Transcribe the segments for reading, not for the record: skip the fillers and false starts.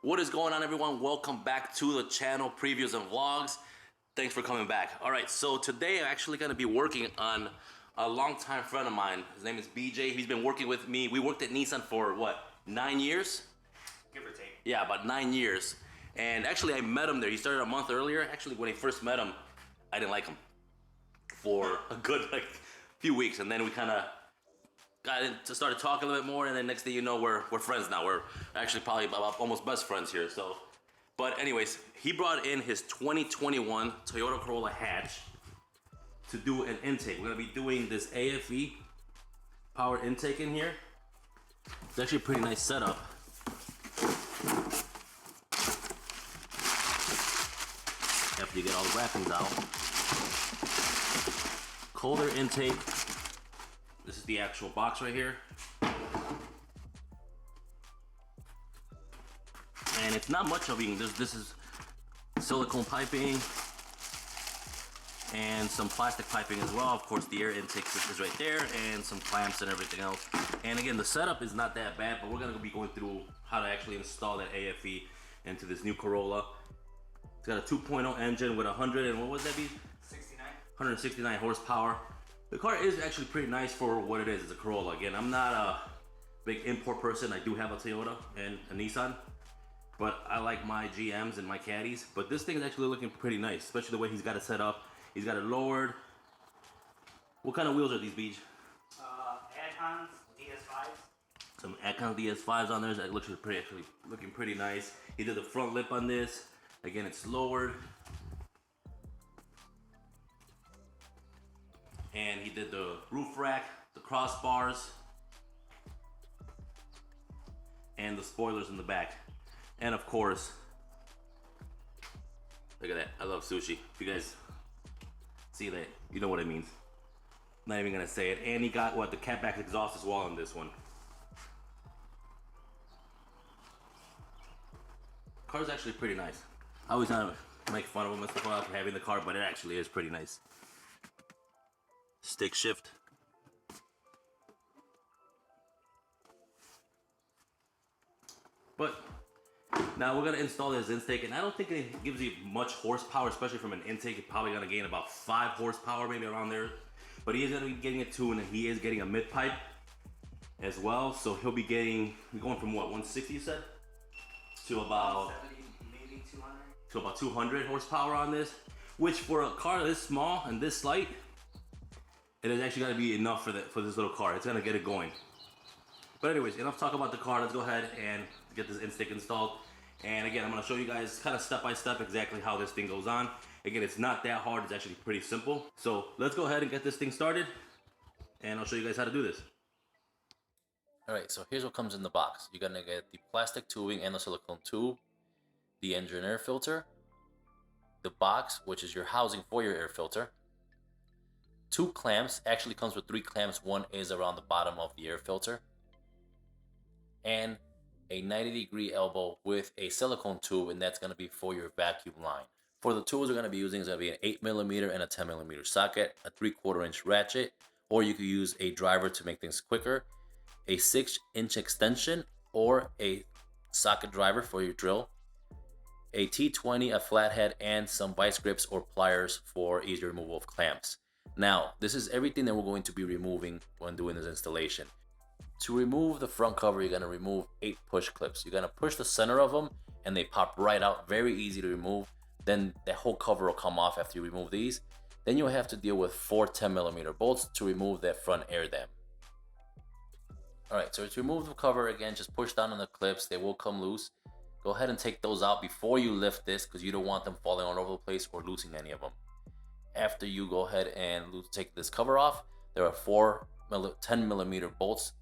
What is going on, everyone? Welcome back to the channel, previews and vlogs. Thanks for coming back. All right, so today I'm actually going to be working on a longtime friend of mine. His name is BJ. He's been working with me. We worked at Nissan for what, 9 years? Give or take. Yeah, about 9 years. And actually, I met him there. He started a month earlier. Actually, when I first met him, I didn't like him for a good few weeks, and then we kind of got into started talking a little bit more, and then next thing you know, we're friends now. We're actually probably about almost best friends here. So, but anyways, he brought in his 2021 Toyota Corolla hatch to do an intake. We're gonna be doing this AFE power intake in here. It's actually a pretty nice setup. After you get all the wrappings out, cold air intake. This is the actual box right here. And it's not much of it. This is silicone piping and some plastic piping as well. Of course, the air intake is right there, and some clamps and everything else. And again, the setup is not that bad, but we're gonna be going through how to actually install that AFE into this new Corolla. It's got a 2.0 engine with 100 and what would that be? 169 horsepower. The car is actually pretty nice for what it is. It's a Corolla. Again, I'm not a big import person. I do have a Toyota and a Nissan, but I like my GMs and my Caddies. But this thing is actually looking pretty nice, especially the way he's got it set up. He's got it lowered. What kind of wheels are these, Beach? Adcons, DS5s. Some Adcon DS5s on there. That looks looking pretty nice. He did the front lip on this. Again, it's lowered. And he did the roof rack, the crossbars, and the spoilers in the back. And of course, look at that. I love sushi. If you guys see that, you know what it means. Not even gonna say it. And he got what, the catback exhaust as well on this one. Car's actually pretty nice. I always kind of make fun of him and stuff for having the car, but it actually is pretty nice. Stick shift. But now we're gonna install this intake, and I don't think it gives you much horsepower, especially from an intake. You're probably gonna gain about 5 horsepower, maybe around there. But he is gonna be getting a tune, and he is getting a mid pipe as well. So he'll be going from what, 160 you said? To about 70, maybe 200. To about 200 horsepower on this, which for a car this small and this light, it is actually gonna be enough for this little car. It's gonna get it going. But anyways, enough talk about the car. Let's go ahead and get this intake installed. And again, I'm gonna show you guys kind of step by step exactly how this thing goes on. Again, it's not that hard. It's actually pretty simple. So let's go ahead and get this thing started, and I'll show you guys how to do this. Alright, so here's what comes in the box. You're gonna get the plastic tubing and the silicone tube, the engine air filter, the box, which is your housing for your air filter, 2 clamps. Actually comes with 3 clamps. One is around the bottom of the air filter, and a 90-degree elbow with a silicone tube, and that's going to be for your vacuum line. For the tools we're going to be using is going to be an 8mm and a 10mm socket, a 3/4 inch ratchet, or you could use a driver to make things quicker, a 6-inch extension or a socket driver for your drill, a T20, a flathead, and some vice grips or pliers for easier removal of clamps. Now, this is everything that we're going to be removing when doing this installation. To remove the front cover, you're going to remove 8 push clips. You're going to push the center of them and they pop right out. Very easy to remove. Then the whole cover will come off after you remove these. Then you'll have to deal with 4 10mm bolts to remove that front air dam. Alright, so to remove the cover, again, just push down on the clips. They will come loose. Go ahead and take those out before you lift this, because you don't want them falling all over the place or losing any of them. After you go ahead and take this cover off, there are 4 10mm bolts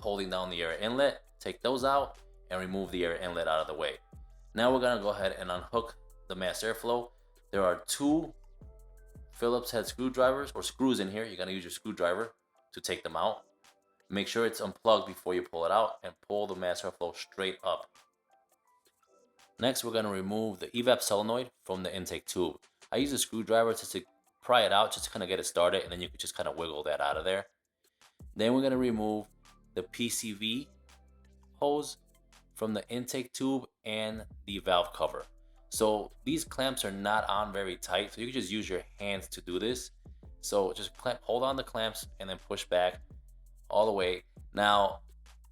holding down the air inlet. Take those out and remove the air inlet out of the way. Now we're going to go ahead and unhook the mass airflow. There are 2 Phillips head screwdrivers or screws in here. You're going to use your screwdriver to take them out. Make sure it's unplugged before you pull it out, and pull the mass airflow straight up. Next, we're going to remove the Evap Solenoid from the intake tube. I use a screwdriver to pry it out, just to kind of get it started, and then you can just kind of wiggle that out of there. Then we're going to remove the Pcv hose from the intake tube and the valve cover. So these clamps are not on very tight, so you can just use your hands to do this. So just hold on the clamps and then push back all the way. Now,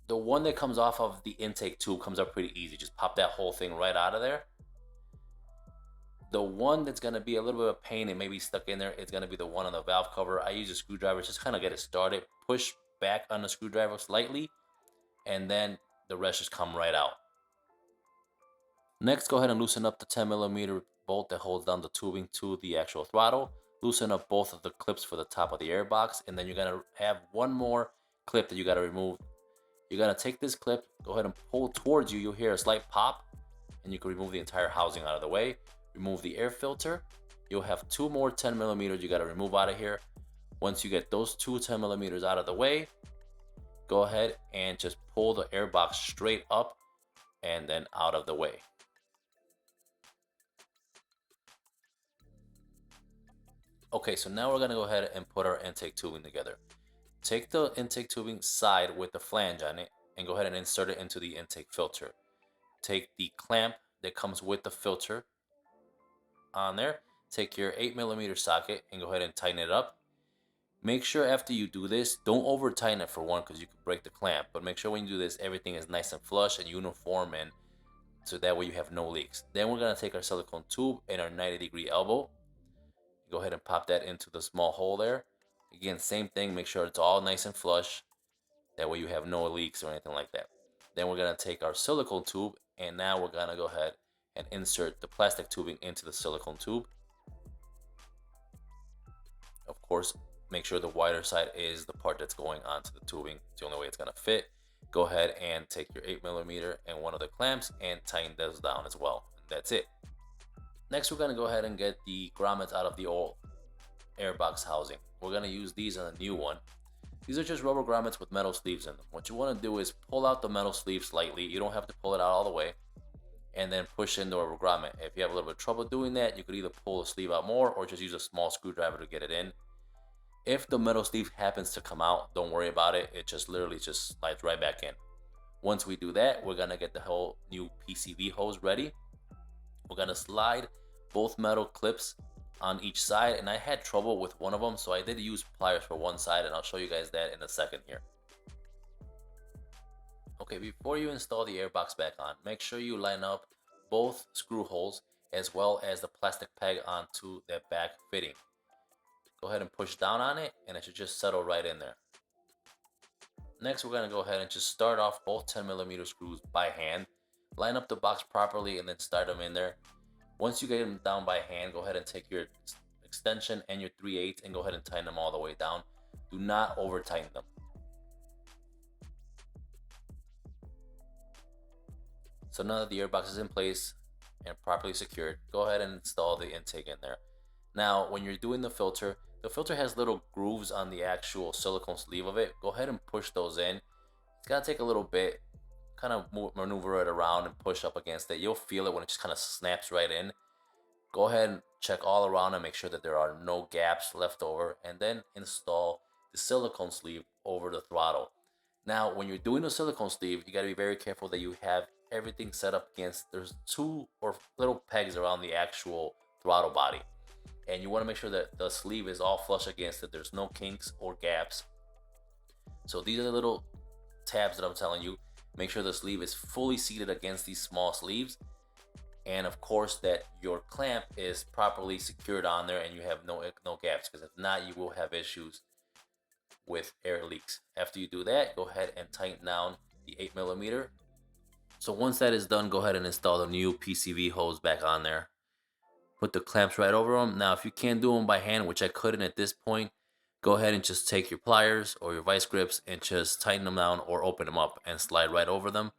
the one that comes off of the intake tube comes up pretty easy. Just pop that whole thing right out of there. The one that's going to be a little bit of a pain and maybe stuck in there is going to be the one on the valve cover. I use a screwdriver just kind of get it started. Push back on the screwdriver slightly, and then the rest just come right out. Next, go ahead and loosen up the 10mm bolt that holds down the tubing to the actual throttle. Loosen up both of the clips for the top of the air box, and then you're going to have one more clip that you got to remove. You're going to take this clip, go ahead and pull towards you. You'll hear a slight pop, and you can remove the entire housing out of the way. Remove the air filter. You'll have two more 10mm you got to remove out of here. Once you get those two 10mm out of the way, go ahead and just pull the air box straight up and then out of the way. Okay, so now we're going to go ahead and put our intake tubing together. Take the intake tubing side with the flange on it and go ahead and insert it into the intake filter. Take the clamp that comes with the filter on there. Take your 8mm socket and go ahead and tighten it up. Make sure after you do this, don't over tighten it for one because you could break the clamp. But make sure when you do this, everything is nice and flush and uniform, and so that way you have no leaks. Then we're going to take our silicone tube and our 90-degree elbow. Go ahead and pop that into the small hole there. Again, same thing, make sure it's all nice and flush. That way you have no leaks or anything like that. Then we're going to take our silicone tube, and now we're going to go ahead and insert the plastic tubing into the silicone tube. Of course, make sure the wider side is the part that's going onto the tubing. It's the only way it's going to fit. Go ahead and take your 8mm and one of the clamps and tighten those down as well. That's it. Next, we're going to go ahead and get the grommets out of the old airbox housing. We're going to use these on a new one. These are just rubber grommets with metal sleeves in them. What you want to do is pull out the metal sleeve slightly. You don't have to pull it out all the way. And then push in the rubber grommet. If you have a little bit of trouble doing that, you could either pull the sleeve out more or just use a small screwdriver to get it in. If the metal sleeve happens to come out, don't worry about it. It just literally just slides right back in. Once we do that, we're going to get the whole new Pcv hose ready. We're going to slide both metal clips on each side, and I had trouble with one of them, so I did use pliers for one side, and I'll show you guys that in a second here. Okay, before you install the airbox back on, make sure you line up both screw holes as well as the plastic peg onto that back fitting. Go ahead and push down on it, and it should just settle right in there. Next, we're going to go ahead and just start off both 10mm screws by hand. Line up the box properly and then start them in there. Once you get them down by hand, go ahead and take your extension and your 3/8 and go ahead and tighten them all the way down. Do not over tighten them. So now that the airbox is in place and properly secured, go ahead and install the intake in there. Now, when you're doing the filter has little grooves on the actual silicone sleeve of it. Go ahead and push those in. It's gonna take a little bit. Kind of maneuver it around and push up against it. You'll feel it when it just kind of snaps right in. Go ahead and check all around and make sure that there are no gaps left over, and then install the silicone sleeve over the throttle. Now, when you're doing the silicone sleeve, you got to be very careful that you have everything set up against, there's two or little pegs around the actual throttle body, and you want to make sure that the sleeve is all flush against it. There's no kinks or gaps. So these are the little tabs that I'm telling you. Make sure the sleeve is fully seated against these small sleeves, and of course that your clamp is properly secured on there and you have no gaps, because if not, you will have issues with air leaks. After you do that, go ahead and tighten down the 8mm. So once that is done, go ahead and install the new Pcv hose back on there. Put the clamps right over them. Now, if you can't do them by hand, which I couldn't at this point, go ahead and just take your pliers or your vice grips and just tighten them down or open them up and slide right over them.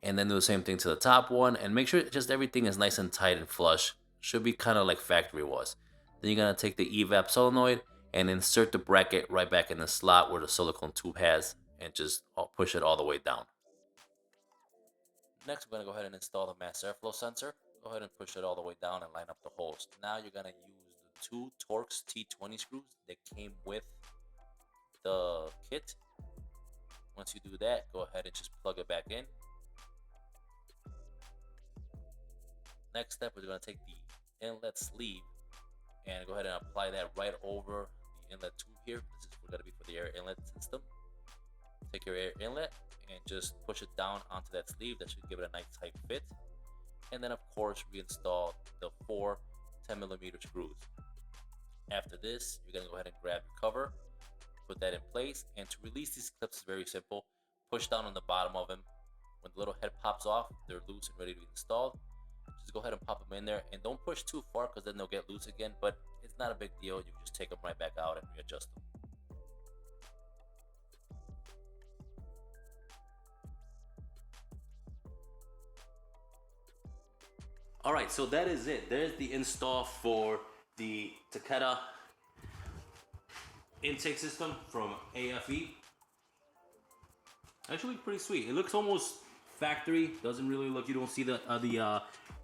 And then do the same thing to the top one, and make sure just everything is nice and tight and flush. Should be kind of like factory was. Then you're going to take the Evap Solenoid and insert the bracket right back in the slot where the silicone tube has, and just push it all the way down. Next, we're going to go ahead and install the mass airflow sensor. Go ahead and push it all the way down and line up the holes. Now you're going to use the two Torx T20 screws that came with the kit. Once you do that, go ahead and just plug it back in. Next step, we're going to take the inlet sleeve and go ahead and apply that right over the inlet tube here. This is going to be for the air inlet system. Take your air inlet and just push it down onto that sleeve. That should give it a nice tight fit. And then of course reinstall the 4 10mm screws. After this, you're going to go ahead and grab your cover, put that in place, and to release these clips is very simple. Push down on the bottom of them. When the little head pops off, they're loose and ready to be installed. Just go ahead and pop them in there, and don't push too far because then they'll get loose again, but it's not a big deal. You can just take them right back out and readjust them. All right, so that is it. There's the install for the Takeda intake system from AFE. Actually pretty sweet. It looks almost factory. Doesn't really look, you don't see the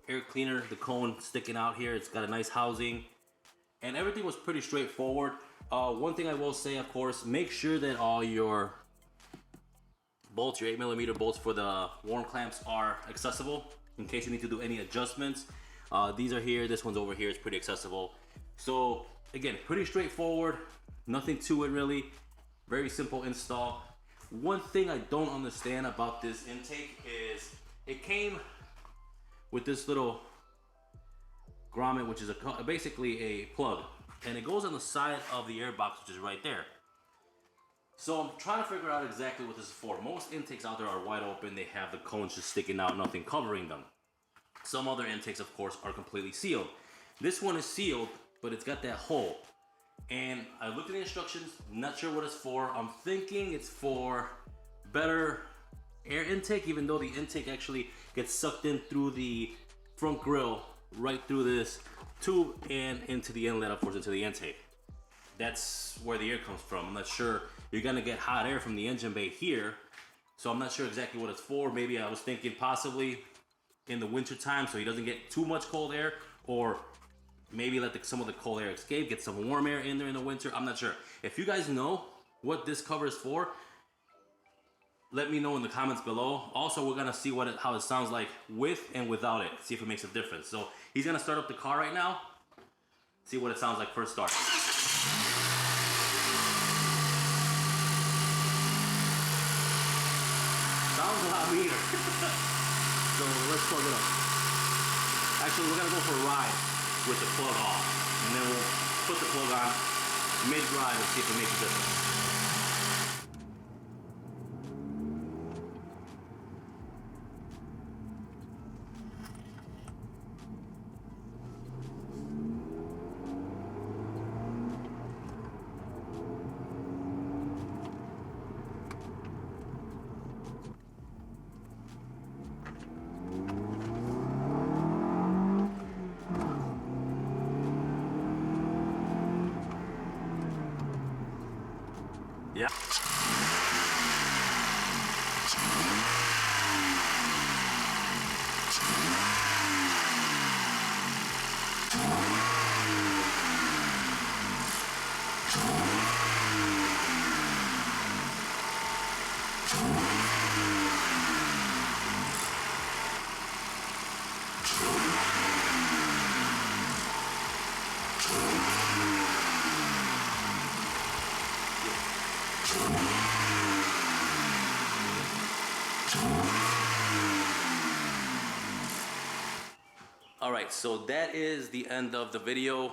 air cleaner, the cone sticking out here. It's got a nice housing and everything was pretty straightforward. One thing I will say, of course, make sure that all your bolts, your 8mm bolts for the worm clamps are accessible in case you need to do any adjustments. These are here, this one's over here, it's pretty accessible. So again, pretty straightforward, nothing to it really, very simple install. One thing I don't understand about this intake is it came with this little grommet, which is basically a plug, and it goes on the side of the air box, which is right there. So I'm trying to figure out exactly what this is for. Most intakes out there are wide open, they have the cones just sticking out, nothing covering them. Some other intakes, of course, are completely sealed. This one is sealed, but it's got that hole. And I looked at the instructions, not sure what it's for. I'm thinking it's for better air intake, even though the intake actually gets sucked in through the front grille, right through this tube and into the inlet, of course, into the intake. That's where the air comes from. I'm not sure. You're gonna get hot air from the engine bay here, so I'm not sure exactly what it's for. Maybe I was thinking possibly in the winter time so he doesn't get too much cold air, or maybe let some of the cold air escape, get some warm air in there in the winter. I'm not sure. If you guys know what this cover is for, let me know in the comments below. Also, we're gonna see how it sounds like with and without it, see if it makes a difference. So he's gonna start up the car right now, see what it sounds like first start. Sounds a lot meaner. So let's plug it up. Actually, we're gonna go for a ride with the plug off, and then we'll put the plug on mid-drive and see if it makes a difference. Yeah. Alright, so that is the end of the video.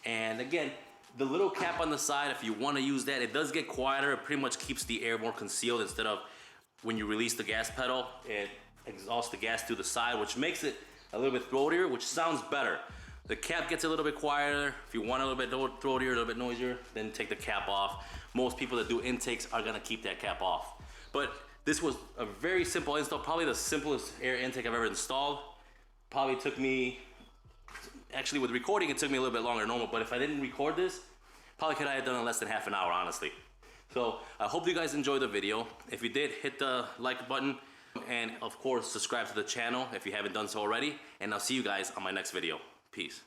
And again, the little cap on the side, if you want to use that, it does get quieter. It pretty much keeps the air more concealed. Instead of when you release the gas pedal, it exhausts the gas through the side, which makes it a little bit throatier, which sounds better. The cap gets a little bit quieter. If you want a little bit throatier, a little bit noisier, then take the cap off. Most people that do intakes are gonna keep that cap off. But this was a very simple install, probably the simplest air intake I've ever installed. Probably took me, actually with recording, it took me a little bit longer than normal, but if I didn't record this, probably could I have done it in less than half an hour, honestly. So I hope you guys enjoyed the video. If you did, hit the like button, and of course, subscribe to the channel if you haven't done so already, and I'll see you guys on my next video. Peace.